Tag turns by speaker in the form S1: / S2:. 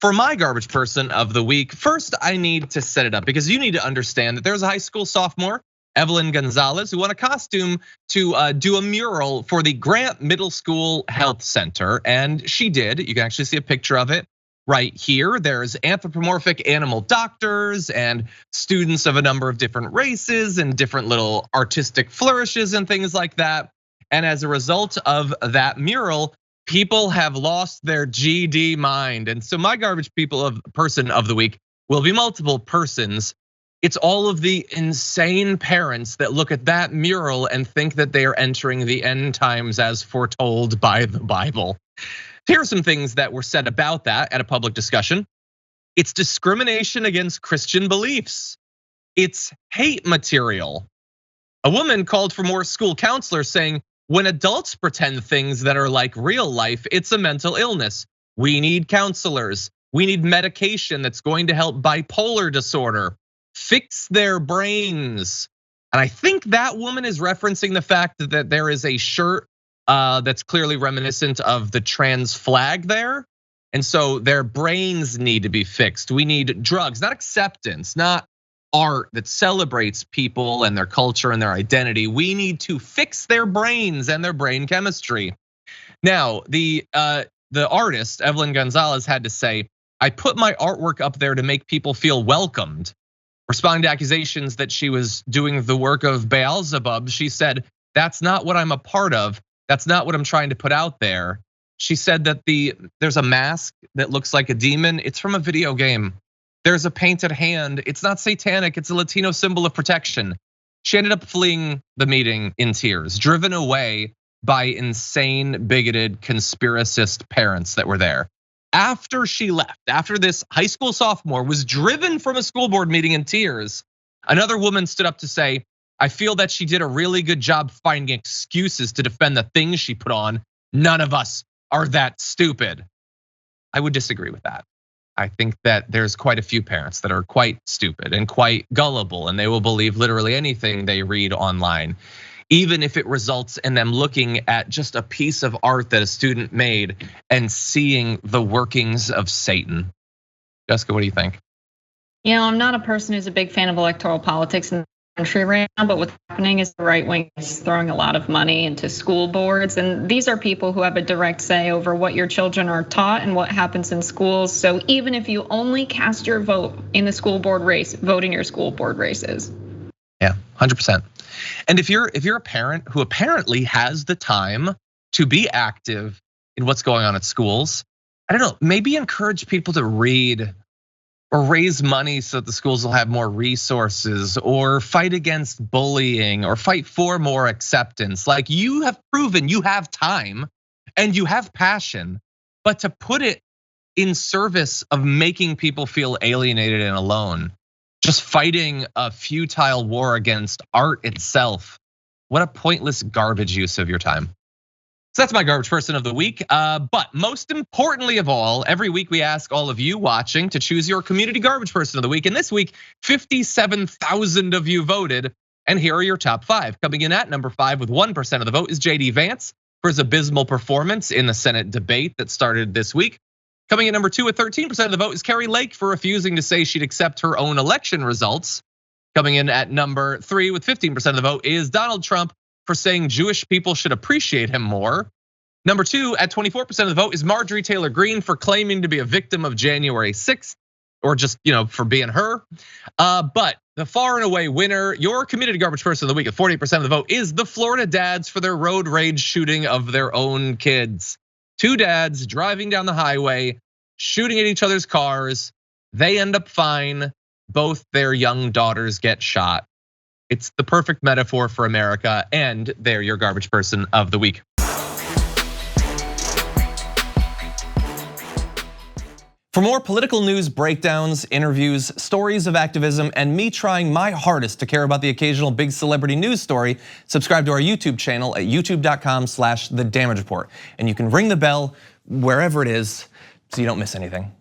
S1: for my garbage person of the week, first I need to set it up because you need to understand that there's a high school sophomore, Evelyn Gonzales, who won a costume to do a mural for the Grant Middle School Health Center, and she did. You can actually see a picture of it right here. There's anthropomorphic animal doctors and students of a number of different races and different little artistic flourishes and things like that. And as a result of that mural, people have lost their GD mind. And so my garbage person of the week will be multiple persons. It's all of the insane parents that look at that mural and think that they are entering the end times as foretold by the Bible. Here are some things that were said about that at a public discussion. It's discrimination against Christian beliefs. It's hate material. A woman called for more school counselors, saying, when adults pretend things that are like real life, it's a mental illness. We need counselors. We need medication that's going to help bipolar disorder. Fix their brains. And I think that woman is referencing the fact that there is a shirt that's clearly reminiscent of the trans flag there. And so their brains need to be fixed. We need drugs, not acceptance, not art that celebrates people and their culture and their identity. We need to fix their brains and their brain chemistry. Now, the artist, Evelyn Gonzales, had to say, I put my artwork up there to make people feel welcomed. Responding to accusations that she was doing the work of Beelzebub, she said, that's not what I'm a part of. That's not what I'm trying to put out there. She said that there's a mask that looks like a demon. It's from a video game. There's a painted hand. It's not satanic. It's a Latino symbol of protection. She ended up fleeing the meeting in tears, driven away by insane, bigoted, conspiracist parents that were there. After she left, after this high school sophomore was driven from a school board meeting in tears, another woman stood up to say, I feel that she did a really good job finding excuses to defend the things she put on. None of us are that stupid. I would disagree with that. I think that there's quite a few parents that are quite stupid and quite gullible, and they will believe literally anything they read online, even if it results in them looking at just a piece of art that a student made and seeing the workings of Satan. Jessica, what do you think?
S2: You know, I'm not a person who's a big fan of electoral politics in the country right now, but what's happening is the right wing is throwing a lot of money into school boards. And these are people who have a direct say over what your children are taught and what happens in schools. So even if you only cast your vote in the school board race, vote in your school board races.
S1: Yeah, 100%. And if you're a parent who apparently has the time to be active in what's going on at schools, I don't know, maybe encourage people to read or raise money so that the schools will have more resources, or fight against bullying, or fight for more acceptance. Like, you have proven you have time and you have passion, but to put it in service of making people feel alienated and alone, just fighting a futile war against art itself. What a pointless garbage use of your time. So that's my garbage person of the week. But most importantly of all, every week we ask all of you watching to choose your community garbage person of the week. And this week, 57,000 of you voted. And here are your top 5. Coming in at number 5 with 1% of the vote is JD Vance for his abysmal performance in the Senate debate that started this week. Coming in number 2 with 13% of the vote is Carrie Lake for refusing to say she'd accept her own election results. Coming in at number 3 with 15% of the vote is Donald Trump for saying Jewish people should appreciate him more. Number 2 at 24% of the vote is Marjorie Taylor Greene for claiming to be a victim of January 6th, or just, for being her. But the far and away winner, your community garbage person of the week at 48% of the vote, is the Florida dads for their road rage shooting of their own kids. 2 dads driving down the highway, shooting at each other's cars. They end up fine. Both their young daughters get shot. It's the perfect metaphor for America, and they're your garbage person of the week. For more political news breakdowns, interviews, stories of activism, and me trying my hardest to care about the occasional big celebrity news story, subscribe to our YouTube channel at youtube.com/The Damage Report. And you can ring the bell wherever it is so you don't miss anything.